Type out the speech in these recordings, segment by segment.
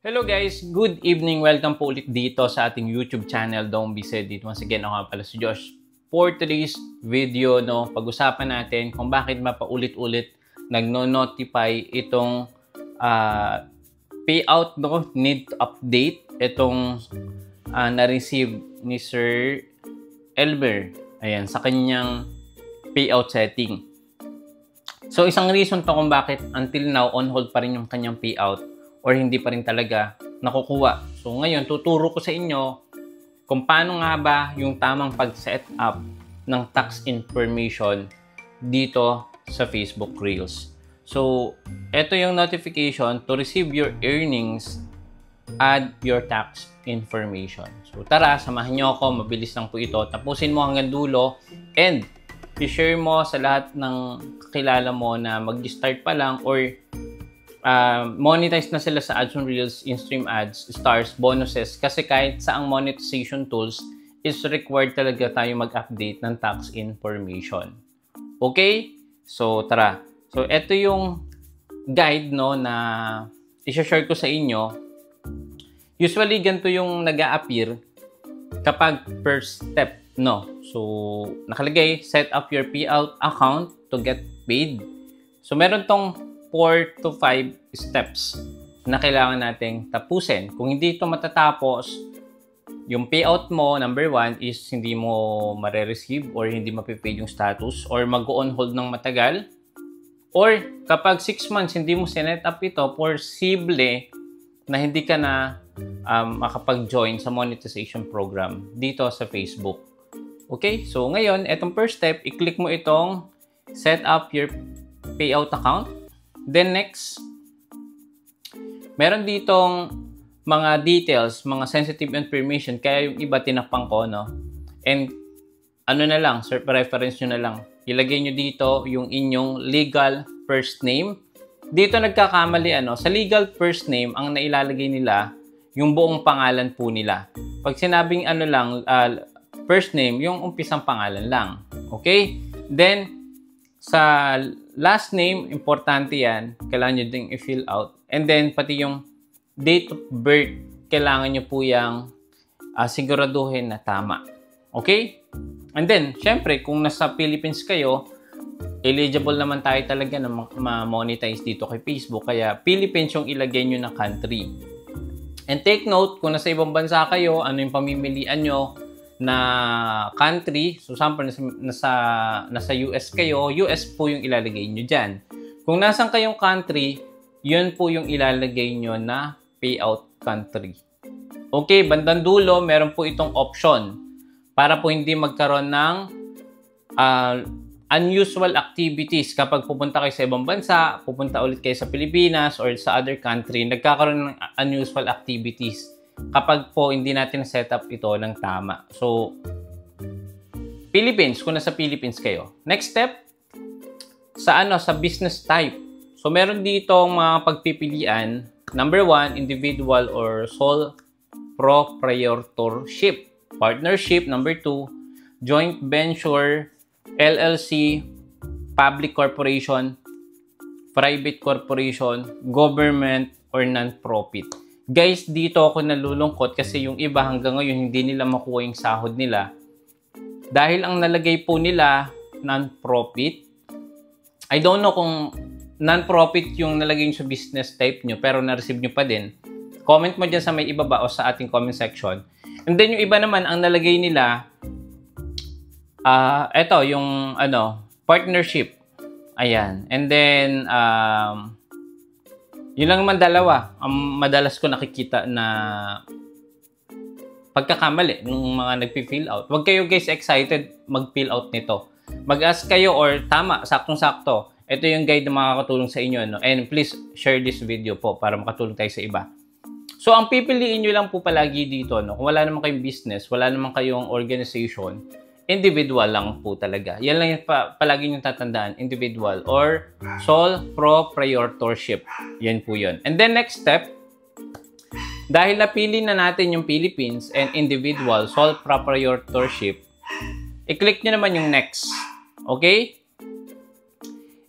Hello guys, good evening. Welcome po ulit dito sa ating YouTube channel, Don't Be Sad. Dito once again, ako nga pala si Josh. For today's video, pag-usapan natin kung bakit mapaulit-ulit nagno-notify itong payout, need to update itong na-receive ni Sir Elmer. Ayan, sa kanyang payout setting. So, isang reason to kung bakit until now on hold pa rin yung kanyang payout or hindi pa rin talaga nakukuha. So ngayon, tuturo ko sa inyo kung paano nga ba yung tamang pag-set up ng tax information dito sa Facebook Reels. So, ito yung notification to receive your earnings, add your tax information. So tara, samahan nyo ako. Mabilis lang po ito. Tapusin mo hanggang dulo and i-share mo sa lahat ng kakilala mo na mag-start pa lang or monetize na sila sa ads on Reels, in-stream ads, stars, bonuses. Kasi kahit saang monetization tools is required talaga tayo mag-update ng tax information. Okay? So, tara. So, ito yung guide na i-share ko sa inyo. Usually, ganito yung nag-a-appear kapag first step, So, nakalagay, set up your payout account to get paid. So, meron tong 4 to 5 steps na kailangan nating tapusin. Kung hindi ito matatapos, yung payout mo, number 1, is hindi mo mare-receive or hindi mapipaid yung status or mag-on hold ng matagal. Or kapag 6 months hindi mo sinet up ito, posible na hindi ka na makapag-join sa monetization program dito sa Facebook. Okay? So ngayon, etong first step, i-click mo itong set up your payout account. Then next, meron ditong mga details, mga sensitive information, kaya yung iba tinakpan ko, And ano na lang, reference nyo na lang. Ilagay nyo dito yung inyong legal first name. Dito nagkakamali, sa legal first name, ang nailalagay nila, yung buong pangalan po nila. Pag sinabing first name, yung umpisang pangalan lang. Okay? Then, sa last name, importante yan. Kailangan nyo ding i-fill out. And then, pati yung date of birth, kailangan nyo po yung siguraduhin na tama. Okay? And then, syempre, kung nasa Philippines kayo, eligible naman tayo talaga na ma-monetize dito kay Facebook. Kaya, Philippines yung ilagay nyo na country. And take note, kung nasa ibang bansa kayo, ano yung pamimilian nyo na country. So, sample, nasa US kayo, US po yung ilalagay nyo dyan. Kung nasan kayong country, yun po yung ilalagay nyo na payout country. Okay, bandang dulo, meron po itong option para po hindi magkaroon ng unusual activities. Kapag pupunta kayo sa ibang bansa, pupunta ulit kayo sa Pilipinas or sa other country, nagkakaroon ng unusual activities kapag po hindi natin set up ito ng tama. So, Philippines, kung nasa Philippines kayo. Next step, sa business type. So, meron dito mga pagpipilian. Number 1, individual or sole proprietorship. Partnership. Number 2, joint venture, LLC, public corporation, private corporation, government, or non-profit. Guys, dito ako nalulungkot kasi yung iba hanggang ngayon hindi nila makuha yung sahod nila. Dahil ang nalagay po nila, non-profit. I don't know kung non-profit yung nalagay nyo sa business type nyo pero na-receive nyo pa din. Comment mo dyan sa may ibaba o sa ating comment section. And then yung iba naman, ang nalagay nila, eto, yung partnership. Ayan. And then, yun lang naman dalawa. Ang madalas ko nakikita na pagkakamali ng mga nagpi-fill out. Huwag kayo guys excited mag-fill out nito. Mag-ask kayo or tama, saktong-sakto. Ito yung guide na makakatulong sa inyo. And please share this video po para makatulong tayo sa iba. So, ang pipiliin nyo lang po palagi dito, kung wala naman kayong business, wala naman kayong organization, individual lang po talaga. Yan lang yung palagi nyo tatandaan, individual or sole proprietorship. Yan po yun. And then next step, dahil napili na natin yung Philippines and individual sole proprietorship, i-click nyo naman yung next. Okay?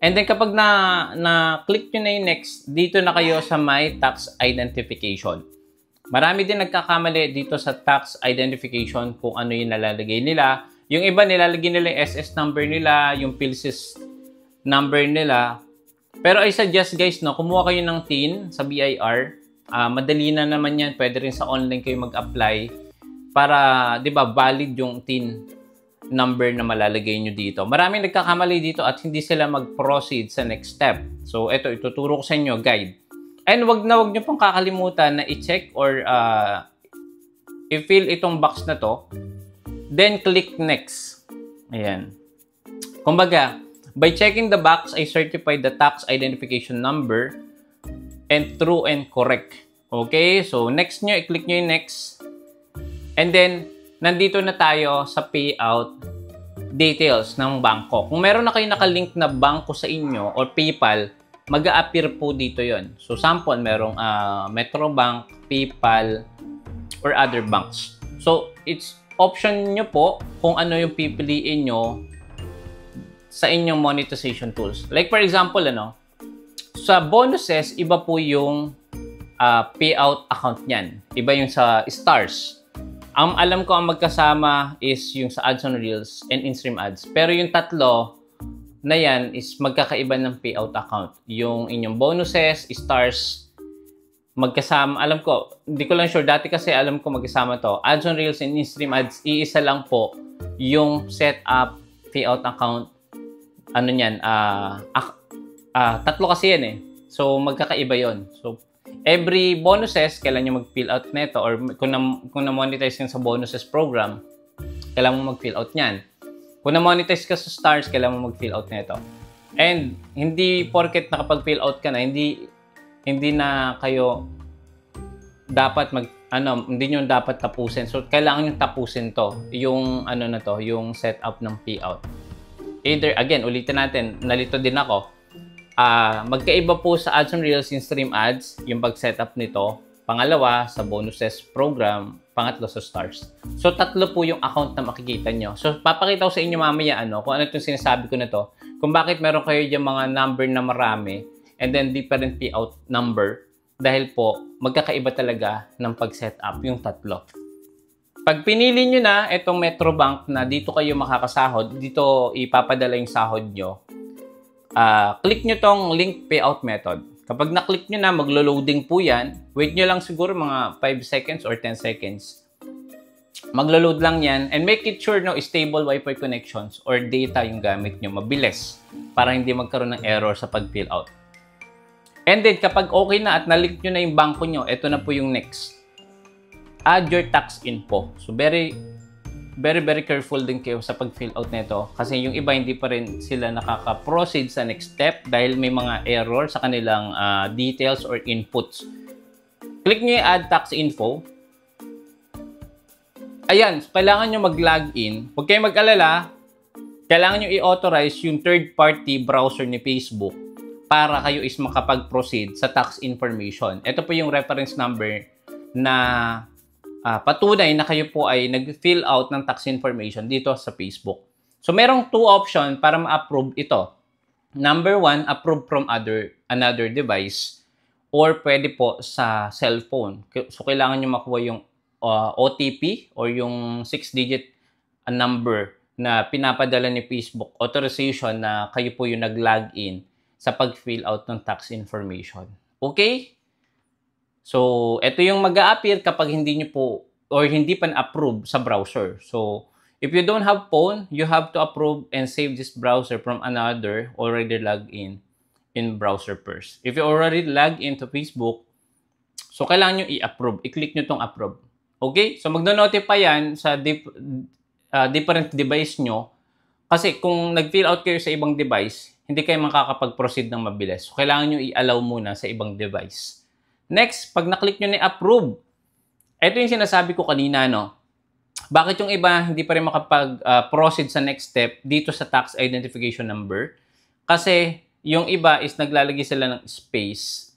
And then kapag na-click nyo na yung next, dito na kayo sa My Tax Identification. Marami din nagkakamali dito sa tax identification kung ano yung nalalagay nila. Yung iba nilalagay nila yung SS number nila, yung PhilSys number nila. Pero I suggest guys, no, kumuha kayo ng TIN sa BIR. Madali na naman yan. Pwede rin sa online kayo mag-apply para, di ba, valid yung TIN number na malalagay nyo dito. Maraming nagkakamali dito at hindi sila mag-proceed sa next step. So, ito, ituturo ko sa inyo, guide. And wag nyo pong kakalimutan na i-check or i-fill itong box na to. Then, click next. Ayan. Kumbaga, by checking the box, I certify the tax identification number and true and correct. Okay? So, next nyo, i-click nyo yung next. And then, nandito na tayo sa payout details ng bangko. Kung meron na kayo nakalink na bangko sa inyo or PayPal, mag-a-appear po dito yon. So, sample, merong Metrobank, PayPal, or other banks. So, it's option nyo po kung ano yung pipiliin nyo sa inyong monetization tools. Like, for example, sa bonuses, iba po yung payout account niyan. Iba yung sa stars. Ang alam ko ang magkasama is yung sa ads on reels and in-stream ads. Pero yung tatlo na yan is magkakaiba ng payout account. Yung inyong bonuses, stars, magkasama. Alam ko, hindi ko lang sure. Dati kasi alam ko magkasama to. Ads on reels and in-stream ads, iisa lang po yung setup payout account. Ano yan? Tatlo kasi yan eh. So, magkakaiba yon. So, every bonuses, kailan nyo mag-fill out nito or kung na-monetize ka sa bonuses program, kailan mo mag-fill out nyan. Kung na-monetize ka sa stars, kailan mo mag-fill out nito. And, hindi porket nakapag-fill out ka na, hindi na kayo dapat hindi nyo dapat tapusin. So, kailangan nyo tapusin to. Yung, yung setup ng payout. Either, again, ulitin natin, nalito din ako. Magkaiba po sa ads on reels, yung stream ads, yung pag-setup nito. Pangalawa, sa bonuses program. Pangatlo, sa stars. So, tatlo po yung account na makikita nyo. So, papakita ko sa inyo mamaya kung ano itong sinasabi ko na to. Kung bakit meron kayo yung mga number na marami and then different payout number. Dahil po, magkakaiba talaga ng pag-setup yung tatlo. Pag pinili nyo na itong Metrobank na dito kayo makakasahod, dito ipapadala yung sahod nyo, click nyo tong link payout method. Kapag na-click nyo na, maglo-loading po yan. Wait nyo lang siguro mga 5 seconds or 10 seconds. Maglo-load lang yan. And make it sure stable Wi-Fi connections or data yung gamit nyo. Mabilis. Para hindi magkaroon ng error sa pag-fill out. And then, kapag okay na at na-link nyo na yung bangko nyo, ito na po yung next. Add your tax info. So, very careful din kayo sa pag-fill out nito kasi yung iba hindi pa rin sila nakaka-proceed sa next step dahil may mga error sa kanilang details or inputs. Click nyo yung add tax info. Ayan, so kailangan nyo mag-login. Huwag kayong mag-alala, kailangan nyo i-authorize yung third-party browser ni Facebook para kayo is makapag-proceed sa tax information. Ito po yung reference number na patunay na kayo po ay nag-fill out ng tax information dito sa Facebook. So, merong two option para ma-approve ito. Number 1, approve from another device or pwede po sa cellphone. So, kailangan nyo makuha yung OTP or yung 6-digit number na pinapadala ni Facebook authorization na kayo po yung nag-login sa pag-fill out ng tax information. Okay? So, ito yung mag-a-appear kapag hindi nyo po or hindi pa na-approve sa browser. So, if you don't have phone, you have to approve and save this browser from another already logged in browser first. If you already logged into Facebook, so kailangan nyo i-approve. I-click nyo tong approve. Okay? So, magno-notify yan sa different device nyo. Kasi kung nag-fill out kayo sa ibang device, hindi kayo makakapag-proceed ng mabilis. So, kailangan nyo i-allow muna sa ibang device. Next, pag na-click nyo na approve, ito yung sinasabi ko kanina, Bakit yung iba hindi pa rin makapag-proceed sa next step dito sa tax identification number? Kasi yung iba is naglalagay sila ng space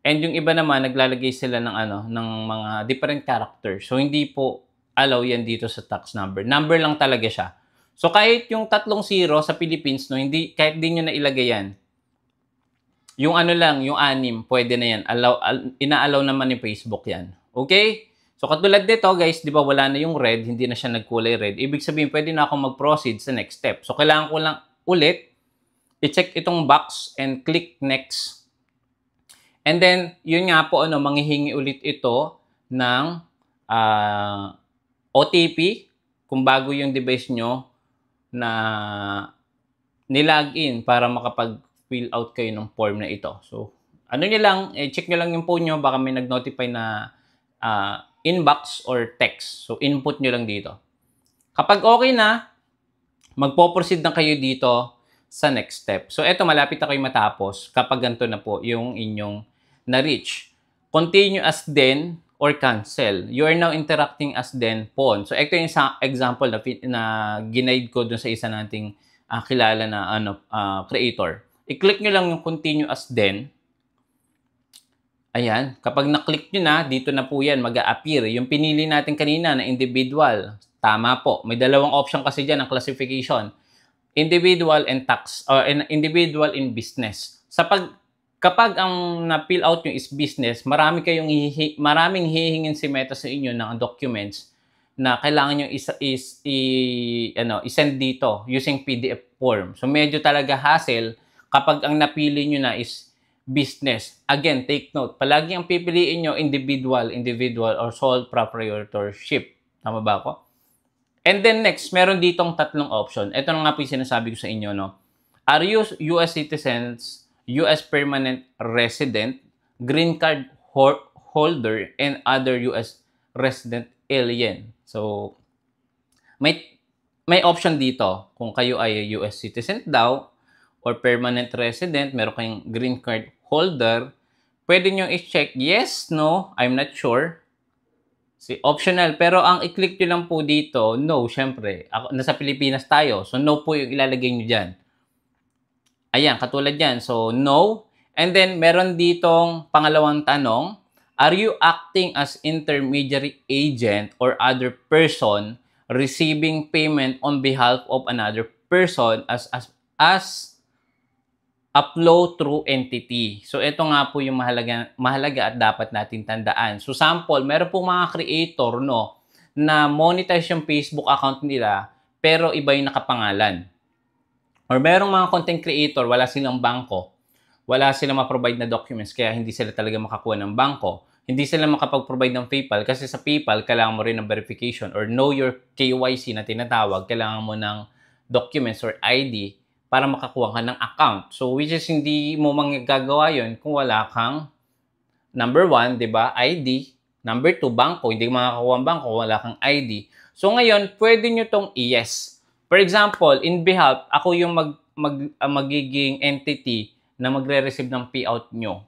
and yung iba naman naglalagay sila ng mga different characters. So, hindi po allow yan dito sa tax number. Number lang talaga siya. So, kahit yung 3 0 sa Philippines, kahit di nyo na ilagay yan, Yung ano lang, yung 6, pwede na yan. Ina-allow naman ni Facebook yan. Okay? So, katulad dito, guys, di ba wala na yung red, hindi na siya nagkulay red. Ibig sabihin, pwede na akong mag-proceed sa next step. So, kailangan ko lang ulit, i-check itong box and click next. And then, yun nga po, manghihingi ulit ito ng OTP kung bago yung device nyo na nilagin para makapag-fill out kayo ng form na ito. So, ano nyo lang, check nyo lang yung phone nyo, baka may nag-notify na inbox or text. So, input nyo lang dito. Kapag okay na, magpo-proceed na kayo dito sa next step. So, eto, malapit na kayo matapos kapag ganito na po yung inyong na-reach. Continue as then or cancel. You are now interacting as then pawn. So, ito yung example na ginaid ko dun sa isa nating kilala na creator. I-click nyo lang yung continue as then. Ayan. Kapag na-click nyo na, dito na po yan, mag-a-appear. Yung pinili natin kanina na individual. Tama po. May dalawang option kasi dyan ang classification. Individual and tax, or individual in business. Kapag ang na-fill out nyo is business, maraming hihingin si Meta sa inyo ng documents na kailangan nyo i-send dito using PDF form. So, medyo talaga hassle kapag ang napili nyo na is business. Again, take note. Palagi ang pipiliin nyo individual, or sole proprietorship. Tama ba ako? And then next, meron ditong tatlong option. Ito na nga po yung sinasabi ko sa inyo, no? Are you US citizens, US permanent resident, green card holder, and other US resident alien? So, may option dito. Kung kayo ay US citizen daw, or permanent resident, meron kayong green card holder, pwede nyo i-check yes, no, I'm not sure. Optional. Pero ang i-click nyo lang po dito, no, syempre. Nasa Pilipinas tayo. So, no po yung ilalagay nyo dyan. Ayan, katulad yan. So, no. And then, meron ditong pangalawang tanong. Are you acting as intermediary agent or other person receiving payment on behalf of another person as a flow-through entity? So, ito nga po yung mahalaga at dapat natin tandaan. So, sample, meron pong mga creator, no, na monetize yung Facebook account nila, pero iba yung nakapangalan. Or merong mga content creator, wala silang bangko, wala silang ma-provide na documents, kaya hindi sila talaga makakuha ng bangko. Hindi sila makapag-provide ng PayPal, kasi sa PayPal, kailangan mo rin ng verification or know your KYC na tinatawag. Kailangan mo ng documents or ID para makakuha ka ng account. So, which is hindi mo magagawa yun kung wala kang number 1, di ba, ID. Number 2, bangko. Hindi makakakuha ang bangko kung wala kang ID. So, ngayon, pwede nyo tong i-yes. For example, in behalf, ako yung magiging entity na magre-receive ng payout nyo.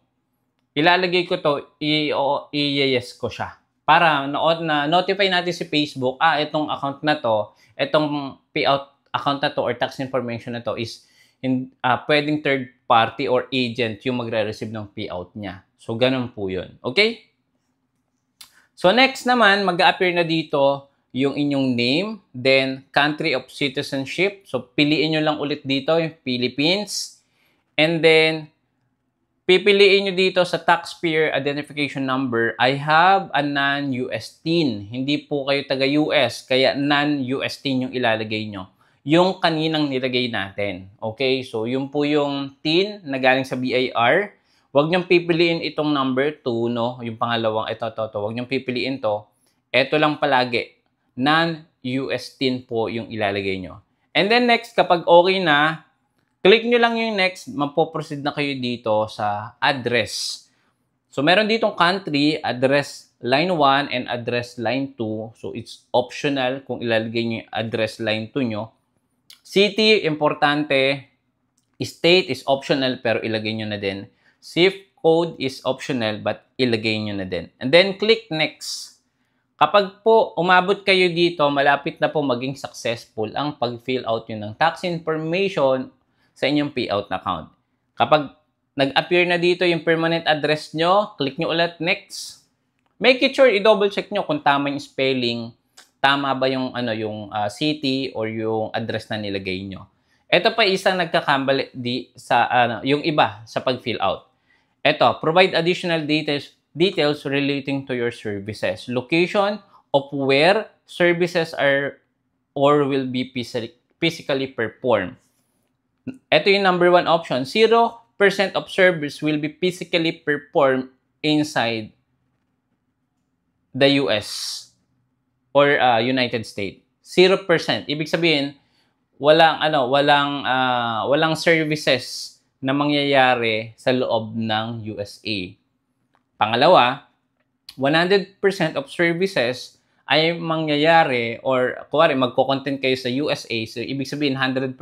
Ilalagay ko to, i-yes ko siya. Para na-notify natin si Facebook, itong account na to, itong payout account na to or tax information na to is pwedeng third party or agent yung magre-receive ng payout niya. So, ganun po yun. Okay? So, next naman, mag-a-appear na dito yung inyong name, then country of citizenship. So, piliin nyo lang ulit dito yung Philippines. And then, pipiliin nyo dito sa taxpayer identification number, I have a non-US TIN. Hindi po kayo taga-US, kaya non-US TIN yung ilalagay nyo. Yung kaninang nilagay natin. Okay? So, yun po yung TIN na galing sa BIR. Huwag niyong pipiliin itong number 2, no? Yung pangalawang, ito. Huwag niyong pipiliin to. Ito lang palagi. Non-US TIN po yung ilalagay nyo. And then next, kapag okay na, click nyo lang yung next, mapoproceed na kayo dito sa address. So, meron ditong country, address line 1 and address line 2. So, it's optional kung ilalagay nyo yung address line 2 nyo. City, importante. State is optional, pero ilagay nyo na din. Zip code is optional, but ilagay nyo na din. And then, click next. Kapag po umabot kayo dito, malapit na po maging successful ang pag-fill out nyo ng tax information sa inyong payout account. Kapag nag-appear na dito yung permanent address nyo, click nyo ulit next. Make it sure i-double check nyo kung tama yung spelling, tama ba yung city or yung address na nilagay nyo. Ito pa isang nagkakambali sa yung iba sa pag-fill out. Ito, provide additional details relating to your services. Location of where services are or will be physically performed. Ito yung number 1 option. 0% of service will be physically performed inside the US or United States. 0%. Ibig sabihin, walang services na mangyayari sa loob ng USA. Pangalawa, 100% of services ay mangyayari or kuwari magko-content kayo sa USA. So, ibig sabihin 100%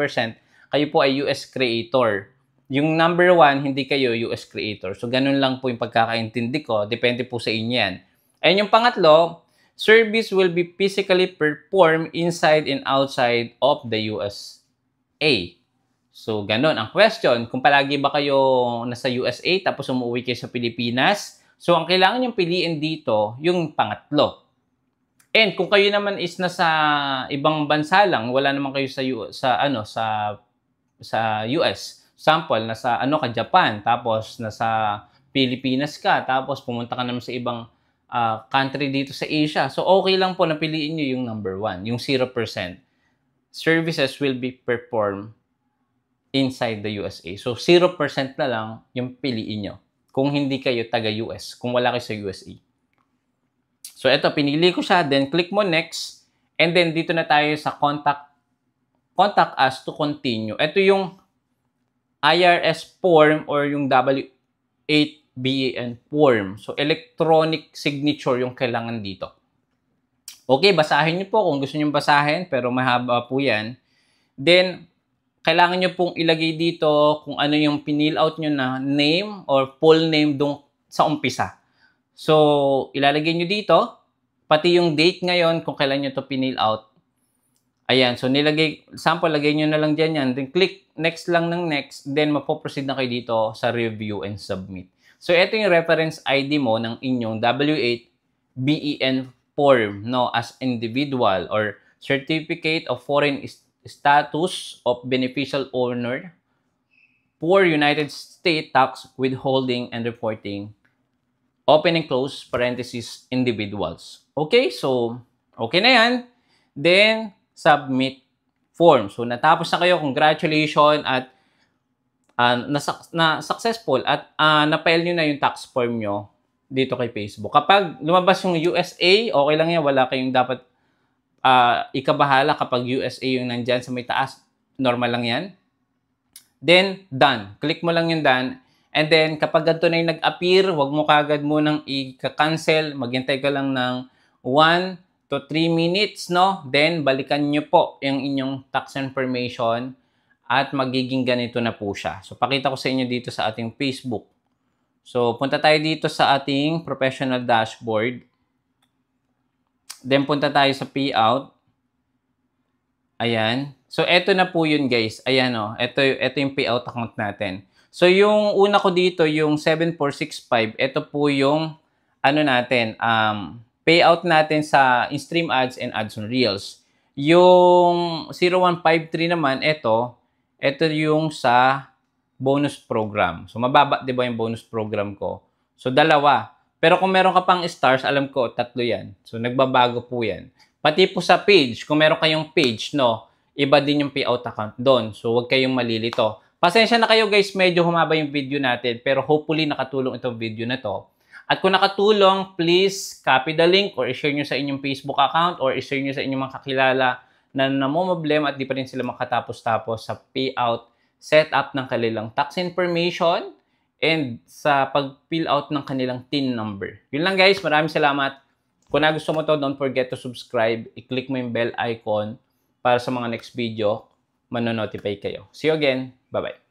kayo po ay US creator. Yung number 1, hindi kayo US creator. So, ganun lang po yung pagkakaintindi ko. Depende po sa inyo yan. And yung pangatlo, service will be physically performed inside and outside of the USA. So, ganun ang question. Kung palagi ba kayo nasa USA tapos umuwi kayo sa Pilipinas, so ang kailangan yung piliin dito, yung pangatlo. And kung kayo naman is nasa ibang bansa lang, wala naman kayo sa US. Sample, nasa Japan, tapos nasa Pilipinas ka, tapos pumunta ka naman sa ibang country dito sa Asia. So, okay lang po na piliin nyo yung number 1, yung 0%. Services will be performed inside the USA. So, 0% na lang yung piliin nyo kung hindi kayo taga-US, kung wala kayo sa USA. So, eto, pinili ko siya, then click mo next, and then dito na tayo sa contact us to continue. Ito yung IRS form or yung W-8 BEN form. So, electronic signature yung kailangan dito. Okay, basahin nyo po kung gusto nyo basahin, pero mahaba po yan. Then, kailangan nyo pong ilagay dito kung ano yung pinil out nyo na name or full name dun sa umpisa. So, ilalagay nyo dito, pati yung date ngayon kung kailan nyo to pinil out. Ayan, so sample, lagay nyo na lang dyan yan. Then, click next lang ng next, then mapoproceed na kayo dito sa review and submit. So, ito yung reference ID mo ng inyong W-8 BEN form, no, as individual or Certificate of Foreign Status of Beneficial Owner for United States Tax Withholding and Reporting, open and close parenthesis, individuals. Okay, so, okay na yan. Then, submit form. So, natapos na kayo. Congratulations at na successful at na-file nyo na yung tax form nyo dito kay Facebook. Kapag lumabas yung USA, okay lang yan. Wala kayong dapat ikabahala kapag USA yung nandyan sa may taas. Normal lang yan. Then, done. Click mo lang yung done. And then, kapag ganito na yung nag-appear, huwag mo kagad munang i-cancel. Maghintay ka lang ng 1 to 3 minutes, no? Then, balikan nyo po yung inyong tax information at magiging ganito na po siya. So, pakita ko sa inyo dito sa ating Facebook. So, punta tayo dito sa ating professional dashboard. Then, punta tayo sa payout. Ayan. So, eto na po yun, guys. Ayan, o. Ito yung payout account natin. So, yung una ko dito, yung 7465, ito po yung, payout natin sa in-stream ads and ads on Reels. Yung 0153 naman, ito yung sa bonus program. So, mababa, di ba yung bonus program ko? So, dalawa. Pero kung meron ka pang stars, alam ko, 3 yan. So, nagbabago po yan. Pati po sa page, kung meron kayong page, no, iba din yung payout account doon. So, huwag kayong malilito. Pasensya na kayo, guys, medyo humaba yung video natin, pero hopefully nakatulong itong video na to. At kung nakatulong, please copy the link or i-share nyo sa inyong Facebook account or i-share nyo sa inyong mga kakilala na namumblema at di pa rin sila makatapos-tapos sa payout, setup ng kanilang tax information, and sa pag-fill out ng kanilang TIN number. Yun lang, guys. Maraming salamat. Kung nagustuhan mo to, don't forget to subscribe. I-click mo yung bell icon para sa mga next video, manonotify kayo. See you again. Bye-bye.